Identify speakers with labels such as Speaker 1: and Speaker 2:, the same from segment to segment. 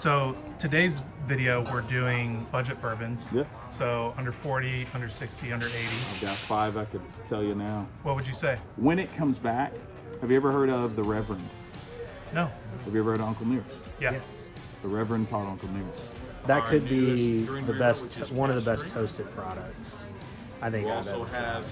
Speaker 1: So today's video, we're doing budget bourbons.
Speaker 2: Yeah.
Speaker 1: So under 40, under 60, under 80.
Speaker 2: I've got 5 I could tell you now.
Speaker 1: What would you say?
Speaker 2: When it comes back, have you ever heard of the Reverend?
Speaker 1: No.
Speaker 2: Have you ever heard of Uncle Nearest?
Speaker 1: Yeah.
Speaker 3: Yes.
Speaker 2: The Reverend taught Uncle Nearest.
Speaker 3: That could be
Speaker 4: newest green
Speaker 3: the
Speaker 4: beer,
Speaker 3: best,
Speaker 4: which is
Speaker 3: one of the
Speaker 4: cash
Speaker 3: best
Speaker 4: strength.
Speaker 3: toasted products I think
Speaker 4: We
Speaker 3: I've
Speaker 4: also
Speaker 3: ever tried.
Speaker 4: have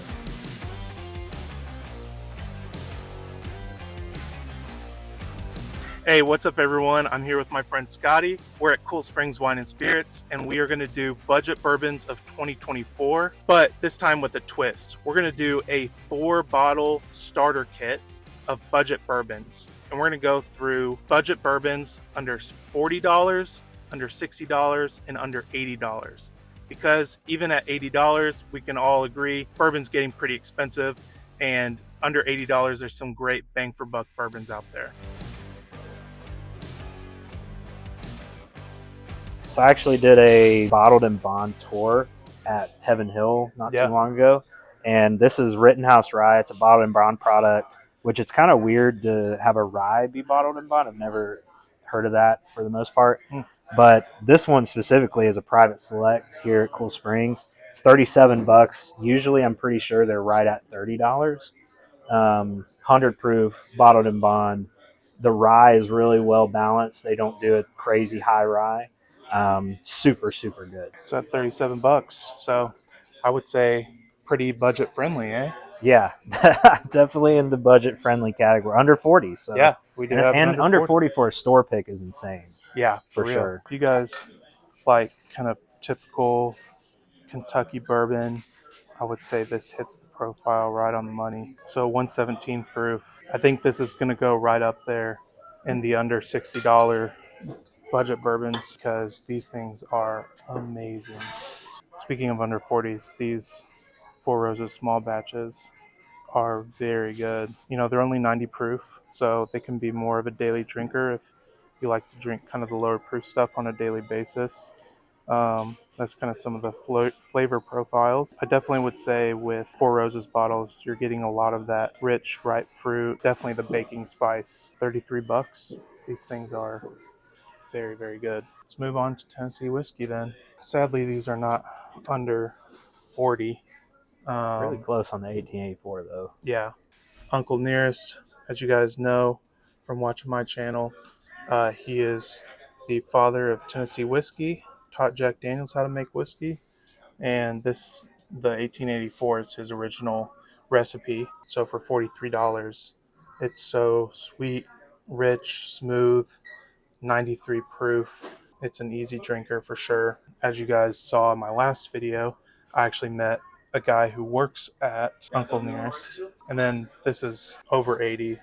Speaker 1: Hey, what's up everyone? I'm here with my friend Scottie. We're at Cool Springs Wine and Spirits, and we are gonna do budget bourbons of 2024, but this time with a twist. We're gonna do a 4-bottle starter kit of budget bourbons. And we're gonna go through budget bourbons under $40, under $60, and under $80. Because even at $80, we can all agree bourbon's getting pretty expensive, and under $80, there's some great bang for buck bourbons out there.
Speaker 3: So I actually did a bottled and bond tour at Heaven Hill not
Speaker 1: Yeah.
Speaker 3: too long ago, and this is Rittenhouse Rye. It's a bottled and bond product, which it's kind of weird to have a rye be bottled and bond. I've never heard of that for the most part, but this one specifically is a private select here at Cool Springs. It's $37. Usually, I'm pretty sure they're right at $30. 100 proof, bottled and bond. The rye is really well balanced. They don't do a crazy high rye. Super good.
Speaker 1: It's at $37, so I would say pretty budget friendly, eh?
Speaker 3: Yeah, definitely in the budget friendly category. Under 40, so
Speaker 1: Yeah, we do have
Speaker 3: and under 40 for a store pick is insane.
Speaker 1: Yeah,
Speaker 3: for
Speaker 1: real.
Speaker 3: sure.
Speaker 1: If you guys like kind of typical Kentucky bourbon, I would say this hits the profile right on the money. So 117 proof. I think this is going to go right up there in the under $60 budget bourbons because these things are amazing. Speaking of under 40s, these Four Roses small batches are very good. You know, they're only 90 proof, so they can be more of a daily drinker if you like to drink kind of the lower proof stuff on a daily basis. That's kind of some of the flavor profiles. I definitely would say with Four Roses bottles, you're getting a lot of that rich, ripe fruit. Definitely the baking spice. $33. These things are very good. Let's move on to Tennessee whiskey then. Sadly, these are not under 40.
Speaker 3: Really close on the 1884 though.
Speaker 1: Yeah. Uncle Nearest, as you guys know from watching my channel, he is the father of Tennessee whiskey, taught Jack Daniels how to make whiskey, and the 1884 is his original recipe. So for $43, it's so sweet, rich, smooth, 93 proof. It's an easy drinker for sure. As you guys saw in my last video, I actually met a guy who works at Uncle Nearest, and then this is over 80,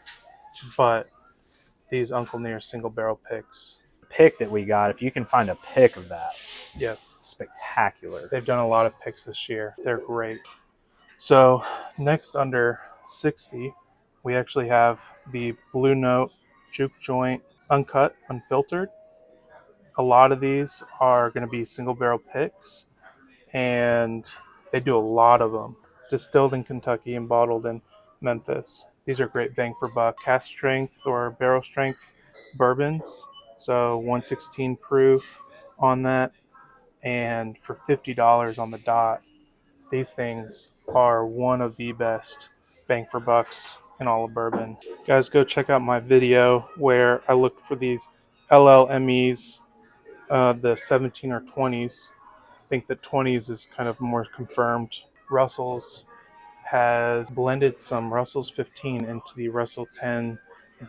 Speaker 1: but these Uncle Nearest single barrel picks,
Speaker 3: Pick that we got, if you can find a pick of that,
Speaker 1: yes,
Speaker 3: spectacular.
Speaker 1: they've done a lot of picks this year. They're great. So next under 60, we actually have the Blue Note Juke Joint Uncut, Unfiltered. A lot of these are going to be single barrel picks, and they do a lot of them. Distilled in Kentucky and bottled in Memphis. These are great bang for buck. Cask strength or barrel strength bourbons. So 116 proof on that. And for $50 on the dot, these things are one of the best bang for bucks in all of bourbon. Guys, go check out my video where I looked for these LLMEs, the 17 or 20s. I think the 20s is kind of more confirmed. Russell's has blended some Russell's 15 into the Russell 10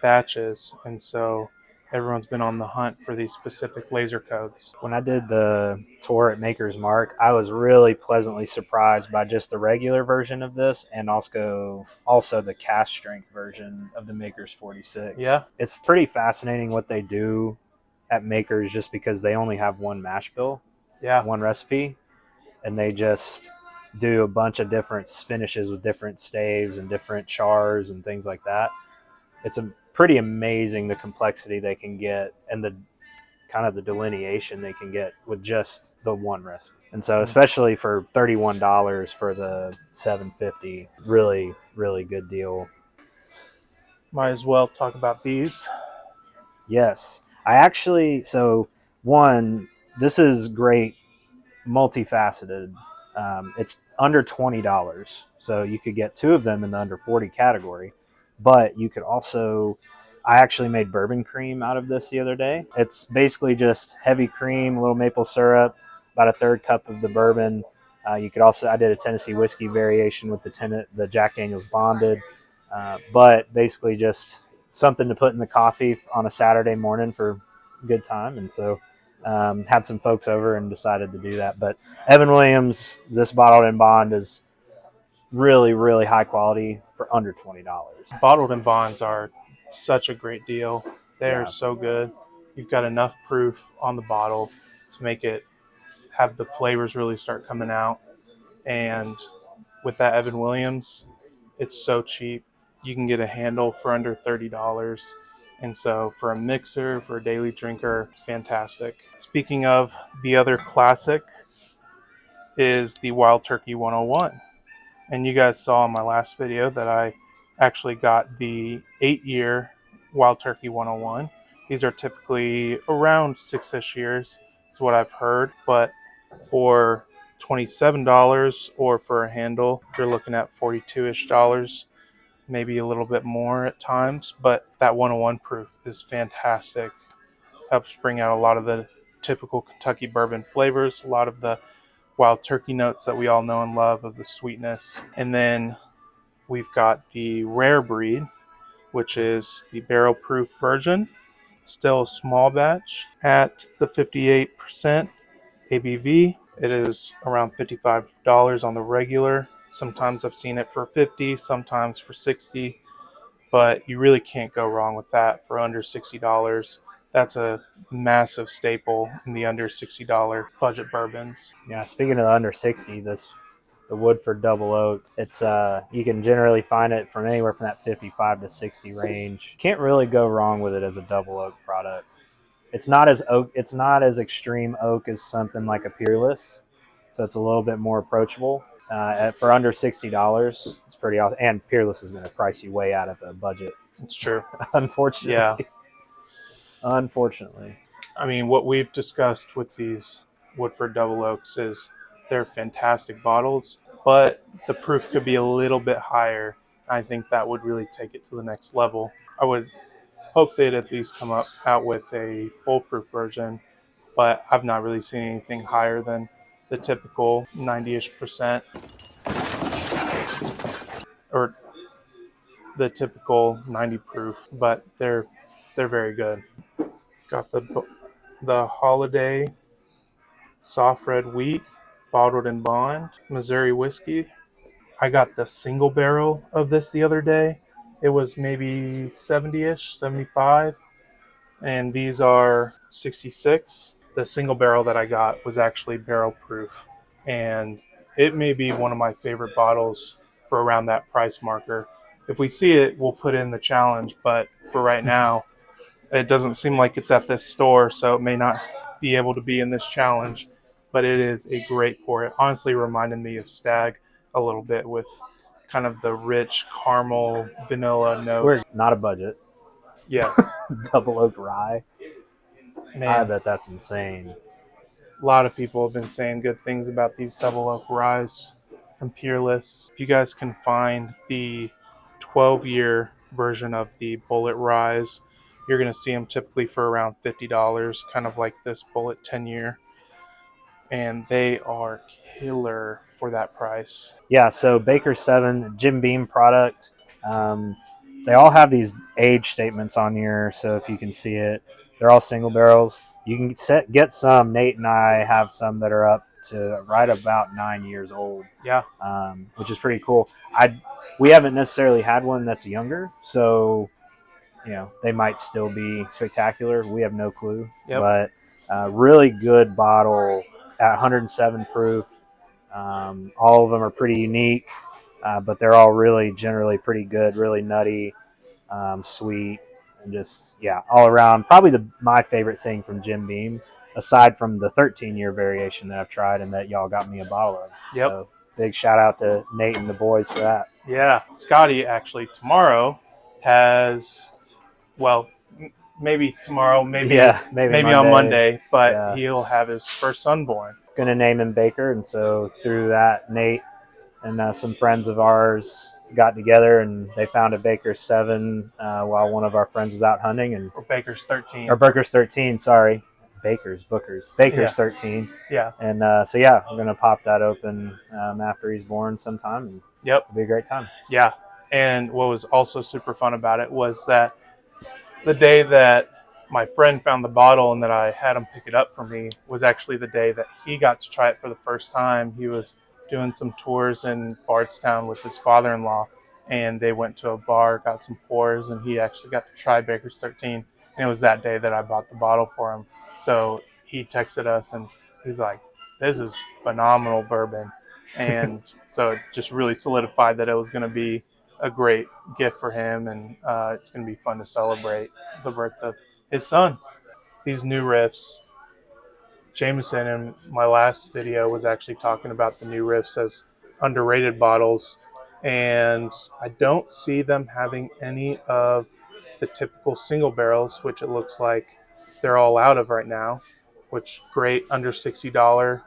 Speaker 1: batches, and so everyone's been on the hunt for these specific laser codes.
Speaker 3: When I did the tour at Maker's Mark, I was really pleasantly surprised by just the regular version of this and also the cask strength version of the Maker's 46.
Speaker 1: Yeah.
Speaker 3: It's pretty fascinating what they do at Maker's just because they only have one mash bill,
Speaker 1: Yeah.
Speaker 3: one recipe, and they just do a bunch of different finishes with different staves and different chars and things like that. It's a pretty amazing the complexity they can get and the kind of the delineation they can get with just the one recipe. And so especially for $31 for the 750, really good deal.
Speaker 1: Might as well talk about these.
Speaker 3: Yes. I actually, so One, this is great, multifaceted. It's under $20, so you could get two of them in the under 40 category. But you could also, I actually made bourbon cream out of this the other day. It's basically just heavy cream, a little maple syrup, about a third cup of the bourbon. You could also, I did a Tennessee whiskey variation with the Jack Daniel's bonded, but basically just something to put in the coffee on a Saturday morning for a good time. And so had some folks over and decided to do that. But Evan Williams, this bottled in bond is really, really high quality for under $20.
Speaker 1: Bottled in bonds are such a great deal. They are
Speaker 3: Yeah.
Speaker 1: so good. You've got enough proof on the bottle to make it have the flavors really start coming out. And with that Evan Williams, it's so cheap. You can get a handle for under $30. And so for a mixer, for a daily drinker, fantastic. Speaking of, the other classic is the Wild Turkey 101. And you guys saw in my last video that I actually got the 8-year Wild Turkey 101. These are typically around 6-ish years, is what I've heard. But for $27 or for a handle, you're looking at $42-ish dollars, maybe a little bit more at times. But that 101 proof is fantastic. Helps bring out a lot of the typical Kentucky bourbon flavors, a lot of the wild turkey notes that we all know and love of the sweetness. And then we've got the rare breed, which is the barrel proof version. Still a small batch at the 58% ABV. It is around $55 on the regular. Sometimes I've seen it for 50, sometimes for 60, but you really can't go wrong with that for under $60. That's a massive staple in the under $60 budget bourbons.
Speaker 3: Yeah, speaking of the under 60, the Woodford Double Oak, it's you can generally find it from anywhere from that 55 to 60 range. Can't really go wrong with it as a double oak product. It's not as extreme oak as something like a Peerless, so it's a little bit more approachable. For under $60, it's pretty awesome. And Peerless is going to price you way out of the budget.
Speaker 1: It's true.
Speaker 3: Unfortunately.
Speaker 1: Yeah.
Speaker 3: Unfortunately.
Speaker 1: I mean, what we've discussed with these Woodford Double Oaks is they're fantastic bottles, but the proof could be a little bit higher. I think that would really take it to the next level. I would hope they'd at least come out with a foolproof version, but I've not really seen anything higher than the typical 90-ish percent or the typical 90 proof, but they're very good. Got the Holiday soft red wheat, bottled in bond, Missouri whiskey. I got the single barrel of this the other day. It was maybe 70-ish, 75, and these are 66. The single barrel that I got was actually barrel proof, and it may be one of my favorite bottles for around that price marker. If we see it, we'll put in the challenge, but for right now, it doesn't seem like it's at this store, so it may not be able to be in this challenge, but it is a great pour. It honestly reminded me of Stag a little bit with kind of the rich caramel vanilla notes.
Speaker 3: We're not a budget.
Speaker 1: Yes.
Speaker 3: Double oaked rye.
Speaker 1: Man,
Speaker 3: I bet that's insane.
Speaker 1: a lot of people have been saying good things about these double oak ryes from Peerless. If you guys can find the 12-year version of the Bullet Ryes, you're going to see them typically for around $50, kind of like this Bullet 10-year. And they are killer for that price.
Speaker 3: Yeah, so Baker 7, Jim Beam product. They all have these age statements on here, so if you can see it, they're all single barrels. You can get some. Nate and I have some that are up to right about 9 years old.
Speaker 1: Yeah.
Speaker 3: Which is pretty cool. We haven't necessarily had one that's younger, so they might still be spectacular. We have no clue.
Speaker 1: Yep.
Speaker 3: But really good bottle at 107 proof. All of them are pretty unique, but they're all really generally pretty good, really nutty, sweet, and just, all around. Probably my favorite thing from Jim Beam, aside from the 13-year variation that I've tried and that y'all got me a bottle of.
Speaker 1: Yep.
Speaker 3: So big shout out to Nate and the boys for that.
Speaker 1: Yeah. Scottie actually tomorrow has, well, maybe tomorrow, maybe
Speaker 3: maybe
Speaker 1: on Monday, but
Speaker 3: Yeah.
Speaker 1: he'll have his first son born.
Speaker 3: Gonna name him Baker, and so through that, Nate and some friends of ours got together and they found a Baker's 7 while one of our friends was out hunting, and
Speaker 1: Or Baker's 13.
Speaker 3: or Baker's 13. Sorry, Baker's 13.
Speaker 1: Yeah.
Speaker 3: And so yeah, I'm gonna pop that open after he's born sometime, and
Speaker 1: Yep.
Speaker 3: it'll be a great time.
Speaker 1: Yeah. And what was also super fun about it was that the day that my friend found the bottle and that I had him pick it up for me was actually the day that he got to try it for the first time. He was doing some tours in Bardstown with his father-in-law, and they went to a bar, got some pours, and he actually got to try Baker's 13. And it was that day that I bought the bottle for him. So he texted us and he's like, "This is phenomenal bourbon." And so it just really solidified that it was going to be a great gift for him, and it's going to be fun to celebrate the birth of his son. These new riffs, Jameson in my last video was actually talking about the new riffs as underrated bottles, and I don't see them having any of the typical single barrels, which it looks like they're all out of right now, which great under $60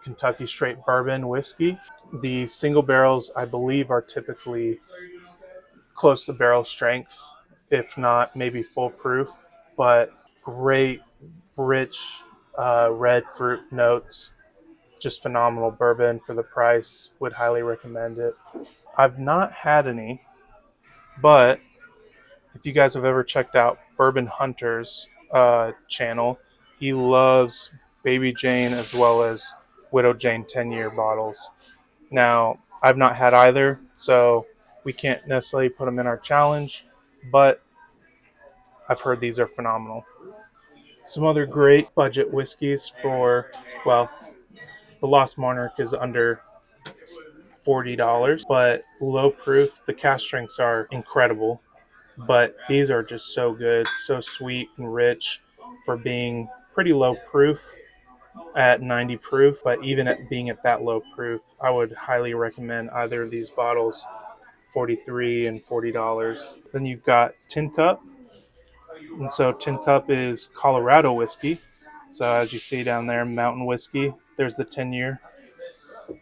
Speaker 1: Kentucky straight bourbon whiskey. The single barrels, I believe, are typically close to barrel strength, if not maybe full proof, but great, rich red fruit notes. Just phenomenal bourbon for the price. Would highly recommend it. I've not had any, but if you guys have ever checked out Bourbon Hunter's channel, he loves Baby Jane as well as Widow Jane 10-year bottles. Now, I've not had either, so we can't necessarily put them in our challenge, but I've heard these are phenomenal. Some other great budget whiskeys for, well, the Lost Monarch is under $40, but low proof. The cask strengths are incredible, but these are just so good, so sweet and rich for being pretty low proof at 90 proof. But even at being at that low proof, I would highly recommend either of these bottles, $43 and $40. Then you've got Tin Cup. And so Tin Cup is Colorado whiskey. So as you see down there, mountain whiskey. There's the 10-year.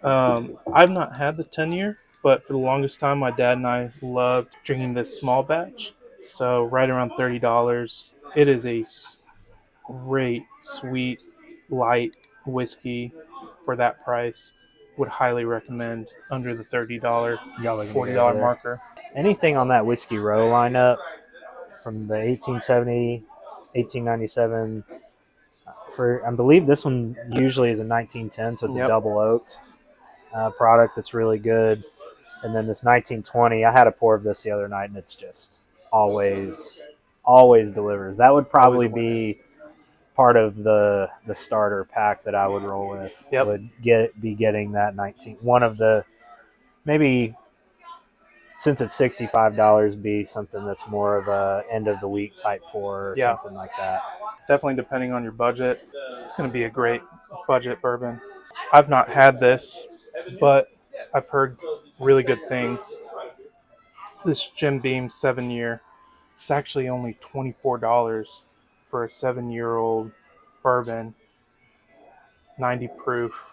Speaker 1: I've not had the 10-year, but for the longest time, my dad and I loved drinking this small batch. So right around $30. It is a great, sweet, light whiskey for that price. Would highly recommend under the $30, $40 marker.
Speaker 3: Anything on that Whiskey Row lineup from the 1870, 1897. I believe this one usually is a 1910, so it's a double oaked product that's really good. And then this 1920, I had a pour of this the other night, and it's just always delivers. That would probably be part of the starter pack that I would roll with.
Speaker 1: Yep.
Speaker 3: Would be getting that 19. One of the maybe, since it's $65, be something that's more of a end of the week type pour or something like that.
Speaker 1: Definitely depending on your budget, it's going to be a great budget bourbon. I've not had this, but I've heard really good things. This Jim Beam 7-year, it's actually only $24 for a 7-year-old bourbon, 90 proof.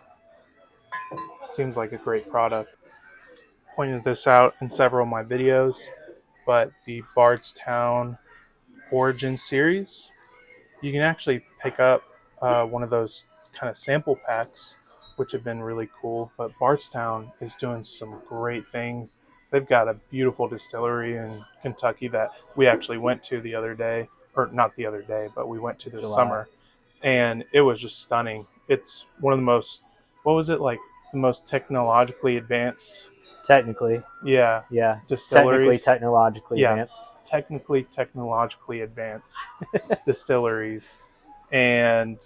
Speaker 1: Seems like a great product. Pointed this out in several of my videos, but the Bardstown Origin series, you can actually pick up one of those kind of sample packs, which have been really cool. But Bardstown is doing some great things. They've got a beautiful distillery in Kentucky that we actually went to the other day, or not the other day, but we went to this summer, and it was just stunning. It's one of the most, what was it, like the most technologically advanced?
Speaker 3: Technically.
Speaker 1: Yeah.
Speaker 3: Technically,
Speaker 1: Distilleries.
Speaker 3: advanced.
Speaker 1: Technologically advanced distilleries, and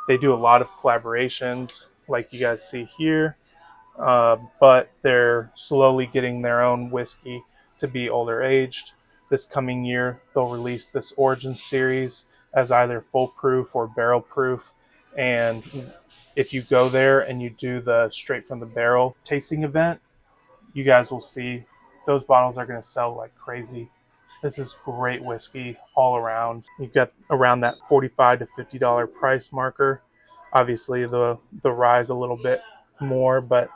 Speaker 1: they do a lot of collaborations like you guys see here, but they're slowly getting their own whiskey to be older aged. This coming year they'll release this Origin series as either full proof or barrel proof, and if you go there and you do the straight from the barrel tasting event, you guys will see those bottles are going to sell like crazy. This is great whiskey all around. You've got around that $45 to $50 price marker. Obviously, the rye is a little bit more, but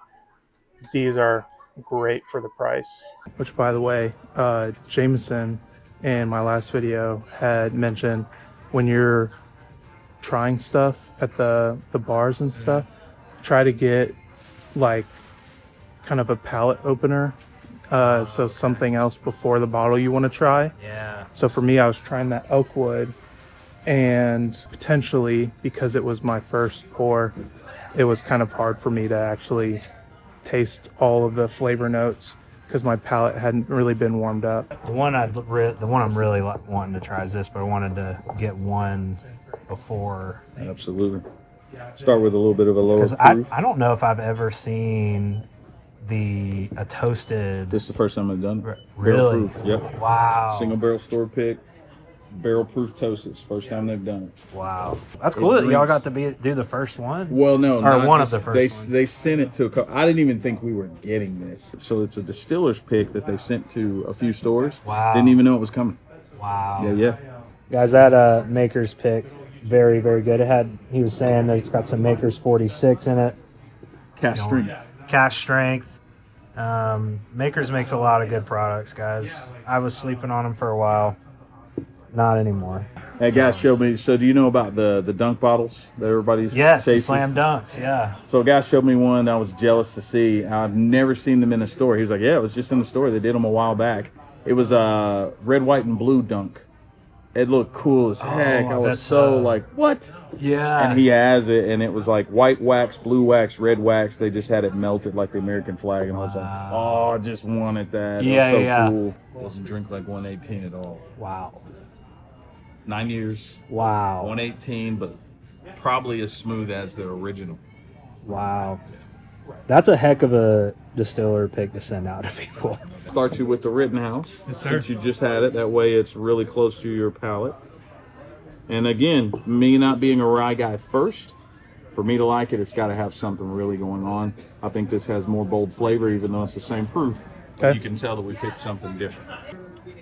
Speaker 1: these are great for the price. Which, by the way, Jameson in my last video had mentioned when you're trying stuff at the bars and stuff, try to get like kind of a palate opener. So something else before the bottle you want to try.
Speaker 3: Yeah.
Speaker 1: So for me, I was trying that Oakwood, and potentially because it was my first pour, it was kind of hard for me to actually taste all of the flavor notes because my palate hadn't really been warmed up.
Speaker 3: The one I'm really wanting to try is this, but I wanted to get one before.
Speaker 2: Absolutely. Start with a little bit of a lower
Speaker 3: Because
Speaker 2: proof.
Speaker 3: I don't know if I've ever seen a toasted.
Speaker 2: This is the first time I've done it.
Speaker 3: Really?
Speaker 2: Barrel proof, yep.
Speaker 3: Wow.
Speaker 2: Single barrel store pick, barrel proof toasted. First time they've done it.
Speaker 3: Wow. That's cool that y'all
Speaker 2: drinks-
Speaker 3: got to do the first one.
Speaker 2: Well, no,
Speaker 3: Or
Speaker 2: not
Speaker 3: one of
Speaker 2: just-
Speaker 3: the first ones.
Speaker 2: They sent it to a couple. I didn't even think we were getting this. So it's a distiller's pick that they sent to a few stores.
Speaker 3: Wow.
Speaker 2: Didn't even know it was coming.
Speaker 3: Wow.
Speaker 2: Yeah.
Speaker 3: Guys, that Maker's pick, very, very good. He was saying that it's got some Maker's 46 in it.
Speaker 2: Cast strength.
Speaker 3: Cash strength. Maker's makes a lot of good products, guys. I was sleeping on them for a while. Not anymore.
Speaker 2: That guy showed me. So do you know about the dunk bottles that everybody's
Speaker 3: Yes, the
Speaker 2: chases?
Speaker 3: slam dunks, yeah.
Speaker 2: So a guy showed me one I was jealous to see. I've never seen them in a store. He was like, yeah, it was just in the store. They did them a while back. It was a red, white, and blue dunk. It looked cool as heck. I was
Speaker 3: that's,
Speaker 2: so like, what?
Speaker 3: Yeah.
Speaker 2: And he has it, and it was like white wax, blue wax, red wax. They just had it melted like the American flag, and I was like, oh, I just wanted that.
Speaker 3: Yeah,
Speaker 2: it was so
Speaker 3: yeah.
Speaker 2: cool. Doesn't drink like 118 at all.
Speaker 3: Wow.
Speaker 2: 9 years,
Speaker 3: Wow.
Speaker 2: 118, but probably as smooth as the original.
Speaker 3: Wow. That's a heck of a distiller pick to send out to people.
Speaker 2: Start you with the Rittenhouse.
Speaker 1: Yes, sir.
Speaker 2: Since you just had it, that way it's really close to your palate. And again, me not being a rye guy first, for me to like it, it's got to have something really going on. I think this has more bold flavor, even though it's the same proof.
Speaker 1: Okay.
Speaker 2: You can tell that we picked something different.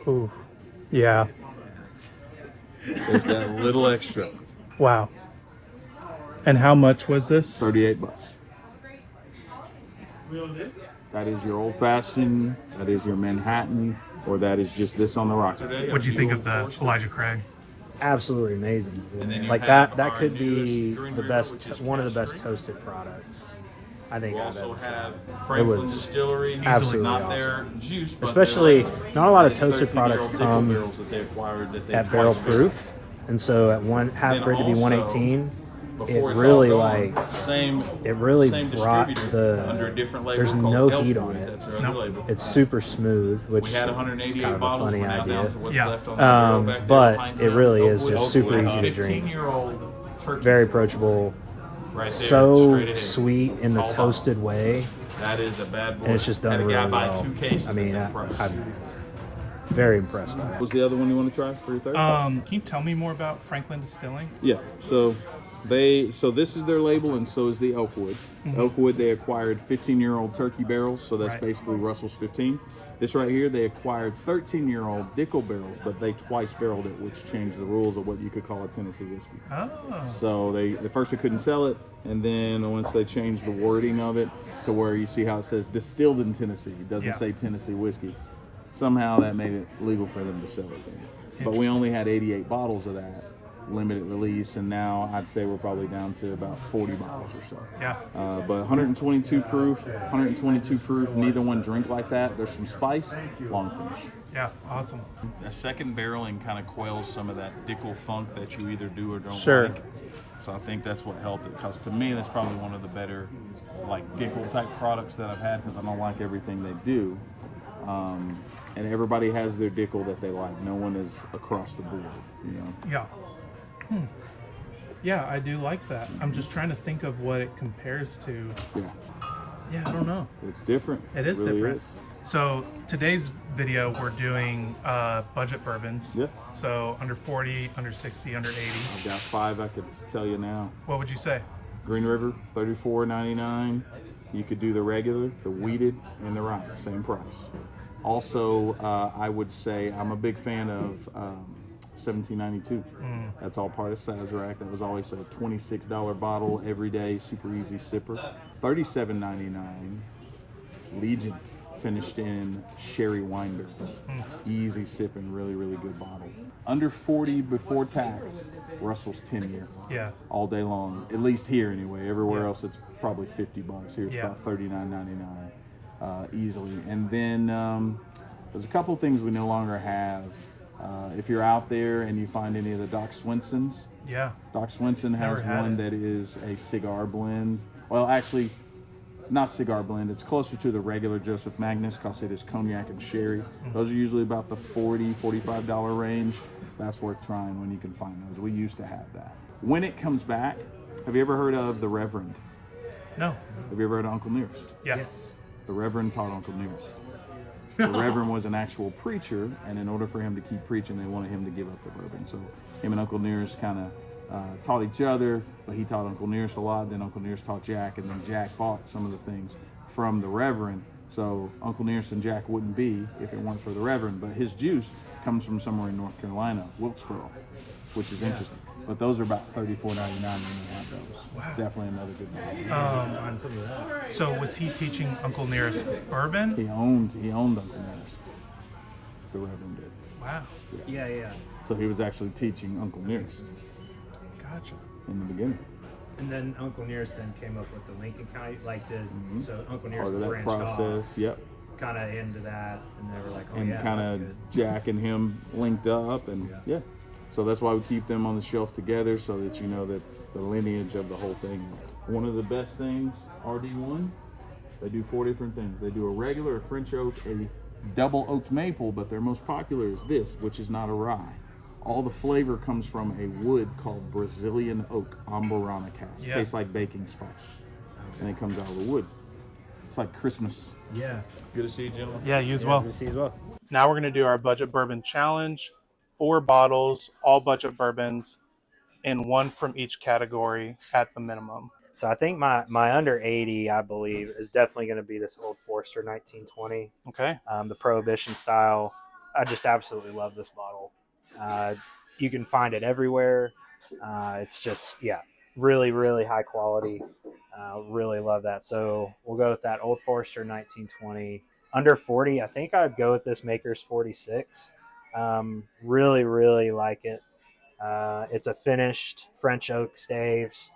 Speaker 1: Ooh, yeah.
Speaker 2: There's that little extra.
Speaker 1: Wow. And how much was this?
Speaker 2: $38. That is your old fashioned, that is your Manhattan, or that is just this on the rocks.
Speaker 1: What'd you think of the Elijah Craig?
Speaker 3: Absolutely amazing.
Speaker 2: then you
Speaker 3: Like
Speaker 2: have
Speaker 3: that
Speaker 2: our
Speaker 3: could be
Speaker 2: newest Green
Speaker 3: the
Speaker 2: River
Speaker 3: best,
Speaker 2: whiskey
Speaker 3: one of the best toasted products I think
Speaker 2: We
Speaker 3: I've
Speaker 2: also
Speaker 3: ever
Speaker 2: have
Speaker 3: tried.
Speaker 2: Franklin
Speaker 3: It was
Speaker 2: Distillery,
Speaker 3: absolutely
Speaker 2: not
Speaker 3: awesome.
Speaker 2: their juice, but
Speaker 3: Especially,
Speaker 2: their,
Speaker 3: not a lot of
Speaker 2: it's
Speaker 3: toasted
Speaker 2: 13-year-old
Speaker 3: products
Speaker 2: Dickel
Speaker 3: come
Speaker 2: barrels that they acquired that they
Speaker 3: at barrel
Speaker 2: twice
Speaker 3: proof, and so at one half for it to be
Speaker 2: also,
Speaker 3: 118, it
Speaker 2: before it's all
Speaker 3: really
Speaker 2: gone,
Speaker 3: like
Speaker 2: same,
Speaker 3: it really
Speaker 2: same
Speaker 3: brought
Speaker 2: distributor under a
Speaker 3: the.
Speaker 2: different label
Speaker 3: There's
Speaker 2: called
Speaker 3: no
Speaker 2: Elkwood.
Speaker 3: heat on it.
Speaker 2: That's their other label.
Speaker 3: It's super smooth, which
Speaker 2: We had
Speaker 3: is
Speaker 2: 188
Speaker 3: kind of a
Speaker 2: bottles.
Speaker 3: funny
Speaker 2: We're now
Speaker 3: idea.
Speaker 2: down to what's
Speaker 1: Yeah.
Speaker 2: left on the barrel back there
Speaker 3: But
Speaker 2: behind
Speaker 3: it
Speaker 2: him.
Speaker 3: really is
Speaker 2: Oakwood.
Speaker 3: just super
Speaker 2: Oakwood,
Speaker 3: easy to drink.
Speaker 2: 15-year-old turkey
Speaker 3: Very approachable,
Speaker 2: right there,
Speaker 3: so
Speaker 2: straight ahead.
Speaker 3: sweet in the
Speaker 2: Tall
Speaker 3: toasted way,
Speaker 2: That is a bad boy.
Speaker 3: and it's just done
Speaker 2: Had a
Speaker 3: really
Speaker 2: guy buy
Speaker 3: well.
Speaker 2: 2 cases
Speaker 3: I mean,
Speaker 2: at that price.
Speaker 3: I'm very impressed by
Speaker 2: What
Speaker 3: it.
Speaker 2: was the other one you want to try for your third?
Speaker 1: Can you tell me more about Franklin Distilling?
Speaker 2: Yeah. So this is their label, and so is the Elkwood. Elkwood, they acquired 15-year-old turkey barrels, so that's
Speaker 1: Right.
Speaker 2: basically Russell's 15. This right here, they acquired 13-year-old Dickel barrels, but they twice barreled it, which changed the rules of what you could call a Tennessee whiskey.
Speaker 1: Oh.
Speaker 2: So at first they couldn't sell it, and then once they changed the wording of it to where you see how it says distilled in Tennessee, it doesn't
Speaker 1: Yeah.
Speaker 2: say Tennessee whiskey. Somehow that made it legal for them to sell it then. But we only had 88 bottles of that limited release, and now I'd say we're probably down to about 40 bottles or so.
Speaker 1: Yeah.
Speaker 2: But 122 proof, neither one drink like that. There's some spice, long finish.
Speaker 1: Yeah. Awesome.
Speaker 2: A second barreling kind of quells some of that Dickel funk that you either do or don't
Speaker 1: Sure.
Speaker 2: like. So I think that's what helped it, because to me that's probably one of the better like Dickel type products that I've had, because I don't like everything they do. And everybody has their Dickel that they like. No one is across the board, you know.
Speaker 1: Yeah. Yeah, I do like that. I'm just trying to think of what it compares to.
Speaker 2: Yeah,
Speaker 1: Yeah, I don't know.
Speaker 2: it's different.
Speaker 1: It is
Speaker 2: really
Speaker 1: different.
Speaker 2: is.
Speaker 1: So today's video, we're doing budget bourbons.
Speaker 2: Yeah.
Speaker 1: So under 40, under 60, under 80.
Speaker 2: I've got 5 I could tell you now.
Speaker 1: What would you say?
Speaker 2: Green River, $34.99. You could do the regular, the wheated, and the rye, same price. Also, I would say I'm a big fan of 1792. That's all part of Sazerac. That was always a $26 bottle every day, super easy sipper. $37.99. Legent, finished in sherry wine barrels. Easy sipping, really, really good bottle. Under 40 before tax, Russell's 10-year.
Speaker 1: Yeah.
Speaker 2: All day long, at least here anyway. Everywhere
Speaker 1: Yeah.
Speaker 2: else it's probably $50. Here it's
Speaker 1: Yeah.
Speaker 2: about $39.99 easily. And then there's a couple things we no longer have. If you're out there and you find any of the Doc Swensons,
Speaker 1: Yeah.
Speaker 2: Doc Swenson has
Speaker 1: Never had
Speaker 2: one
Speaker 1: it.
Speaker 2: that is a cigar blend. Well, actually, not cigar blend. It's closer to the regular Joseph Magnus because it is cognac and sherry. Those are usually about the $40, $45 range. That's worth trying when you can find those. We used to have that. When it comes back, have you ever heard of the Reverend?
Speaker 1: No.
Speaker 2: Have you ever heard of Uncle Nearest?
Speaker 1: Yeah.
Speaker 3: Yes.
Speaker 2: The Reverend taught Uncle Nearest. The Reverend was an actual preacher, and in order for him to keep preaching, they wanted him to give up the bourbon. So him and Uncle Nearest kind of taught each other, but he taught Uncle Nearest a lot. Then Uncle Nearest taught Jack, and then Jack bought some of the things from the Reverend. So Uncle Nearest and Jack wouldn't be if it weren't for the Reverend. But his juice comes from somewhere in North Carolina, Wilkesboro, which is interesting. But those are about $34.99 when you have those.
Speaker 1: Wow.
Speaker 2: Definitely another good bottle.
Speaker 3: Find some of that.
Speaker 1: So was he teaching Uncle Nearest bourbon?
Speaker 2: He owned Uncle Nearest. The Reverend did.
Speaker 1: Wow.
Speaker 3: Yeah.
Speaker 2: So he was actually teaching Uncle Nearest
Speaker 1: Gotcha.
Speaker 2: in the beginning.
Speaker 3: And then Uncle Nearest then came up with the Lincoln County, so Uncle Nearest
Speaker 2: Part of that
Speaker 3: branched
Speaker 2: process, yep.
Speaker 3: kind of into that, and they were like, oh
Speaker 2: And
Speaker 3: yeah,
Speaker 2: kind
Speaker 3: that's
Speaker 2: of
Speaker 3: good.
Speaker 2: Jack and him linked up, and yeah. So that's why we keep them on the shelf together, so that you know that the lineage of the whole thing. One of the best things, RD1, they do 4 different things. They do a regular, a French oak, a double oaked maple, but their most popular is this, which is not a rye. All the flavor comes from a wood called Brazilian oak Amburana cast.
Speaker 1: Yeah.
Speaker 2: Tastes like baking spice, and it comes out of the wood. It's like Christmas.
Speaker 3: Yeah.
Speaker 2: Good to see you, gentlemen.
Speaker 1: Yeah, you as well.
Speaker 3: We see as well.
Speaker 1: Now we're going to do our budget bourbon challenge. 4 bottles, all budget bourbons, and 1 from each category at the minimum.
Speaker 3: So I think my under 80, I believe, is definitely going to be this Old Forester 1920,
Speaker 1: Okay.
Speaker 3: the Prohibition style. I just absolutely love this bottle. You can find it everywhere. It's just, really, really high quality. Really love that. So we'll go with that Old Forester 1920. Under 40, I think I'd go with this Maker's 46. Really, really like it. It's a finished French oak staves.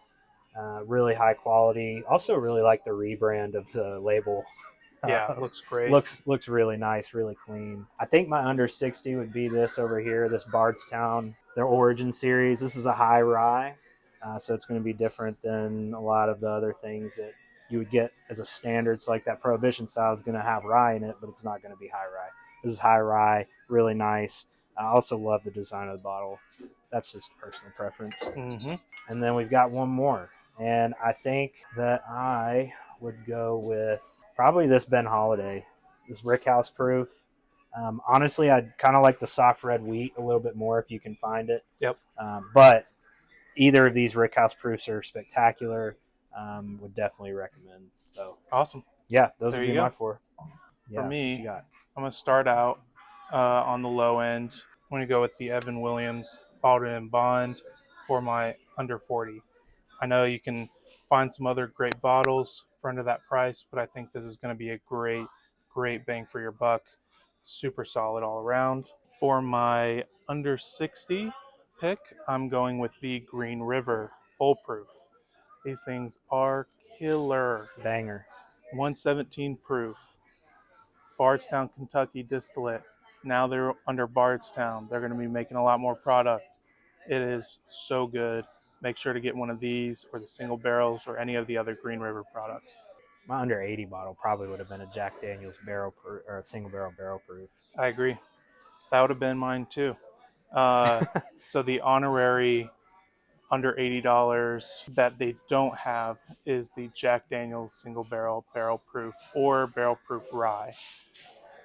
Speaker 3: Really high quality. Also, really like the rebrand of the label.
Speaker 1: Yeah, looks great.
Speaker 3: Looks really nice, really clean. I think my under 60 would be this over here, this Bardstown, their Origin series. This is a high rye, so it's going to be different than a lot of the other things that you would get as a standard. So like that Prohibition style is going to have rye in it, but it's not going to be high rye. This is high rye, really nice. I also love the design of the bottle. That's just personal preference.
Speaker 1: Mm-hmm.
Speaker 3: And then we've got one more. And I think that I would go with probably this Ben Holiday, this Rickhouse proof. Honestly, I'd kind of like the soft red wheat a little bit more if you can find it.
Speaker 1: Yep.
Speaker 3: But either of these Rickhouse proofs are spectacular. Would definitely recommend. So
Speaker 1: Awesome.
Speaker 3: yeah, those
Speaker 1: There
Speaker 3: would
Speaker 1: you
Speaker 3: be
Speaker 1: go.
Speaker 3: my 4. Yeah,
Speaker 1: For me,
Speaker 3: what you got?
Speaker 1: I'm going to start out on the low end. I'm going to go with the Evan Williams Bottled in Bond for my under 40. I know you can find some other great bottles for under that price, but I think this is going to be a great bang for your buck. Super solid all around. For my under 60 pick, I'm going with the Green River Full Proof. These things are killer.
Speaker 3: Banger.
Speaker 1: 117 proof. Bardstown, Kentucky distillate. Now they're under Bardstown. They're going to be making a lot more product. It is so good. Make sure to get one of these or the single barrels or any of the other Green River products.
Speaker 3: My under 80 bottle probably would have been a Jack Daniel's barrel proof or a single barrel proof.
Speaker 1: I agree. That would have been mine too. So the honorary under $80 that they don't have is the Jack Daniel's single barrel proof or barrel proof rye.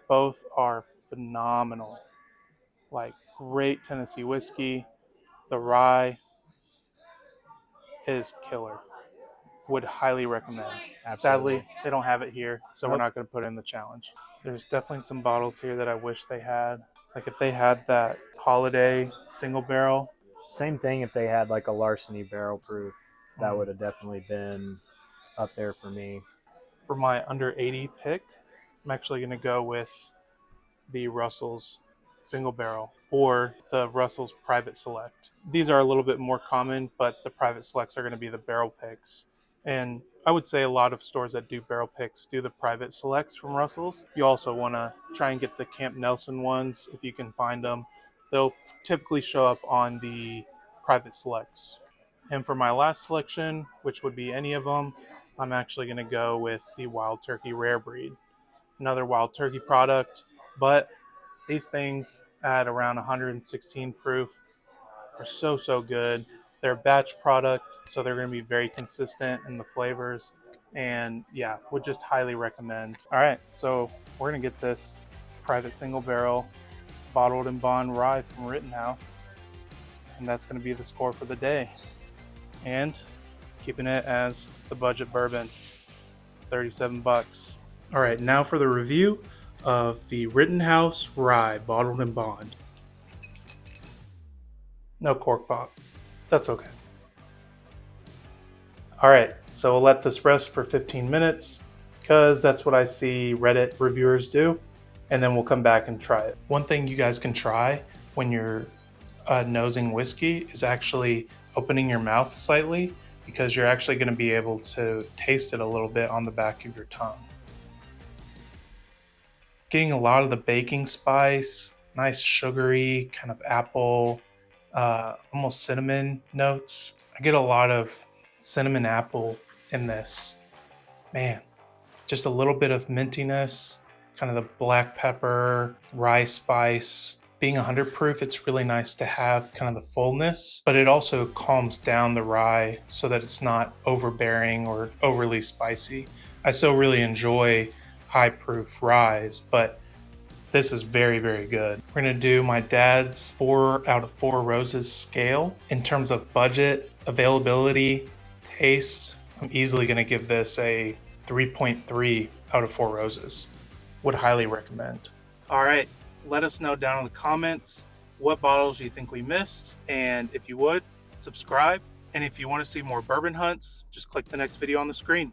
Speaker 1: Both are phenomenal. Like great Tennessee whiskey. The rye is killer. would highly recommend.
Speaker 3: Absolutely.
Speaker 1: Sadly, they don't have it here, so we're
Speaker 3: Nope.
Speaker 1: not going to put it in the challenge. There's definitely some bottles here that I wish they had. Like if they had that holiday single barrel.
Speaker 3: Same thing if they had like a larceny barrel proof, that would have definitely been up there for me.
Speaker 1: For my under 80 pick, I'm actually going to go with the Russell's single barrel or the Russell's Private Select. These are a little bit more common, but the Private Selects are going to be the barrel picks. And I would say a lot of stores that do barrel picks do the Private Selects from Russell's. You also want to try and get the Camp Nelson ones if you can find them. They'll typically show up on the Private Selects. And for my last selection, which would be any of them, I'm actually going to go with the Wild Turkey Rare Breed. Another Wild Turkey product, but these things at around 116 proof are so good. They're a batch product, so they're going to be very consistent in the flavors. And yeah, would just highly recommend. All right, so we're going to get this private single barrel bottled in bond rye from Rittenhouse. And that's going to be the score for the day. And keeping it as the budget bourbon, 37 bucks. All right, now for the review of the Rittenhouse Rye bottled in bond. No cork pop. That's okay. All right, so we'll let this rest for 15 minutes because that's what I see Reddit reviewers do, and then we'll come back and try it. One thing you guys can try when you're nosing whiskey is actually opening your mouth slightly, because you're actually going to be able to taste it a little bit on the back of your tongue. Getting a lot of the baking spice, nice sugary kind of apple, almost cinnamon notes. I get a lot of cinnamon apple in this. Man, just a little bit of mintiness, kind of the black pepper, rye spice. Being 100 proof, it's really nice to have kind of the fullness, but it also calms down the rye so that it's not overbearing or overly spicy. I still really enjoy high proof ryes, but this is very good. We're gonna do my dad's 4 out of 4 roses scale. In terms of budget, availability, taste, I'm easily gonna give this a 3.3 out of 4 roses. Would highly recommend. All right, let us know down in the comments what bottles you think we missed, and if you would, subscribe. And if you want to see more bourbon hunts, just click the next video on the screen.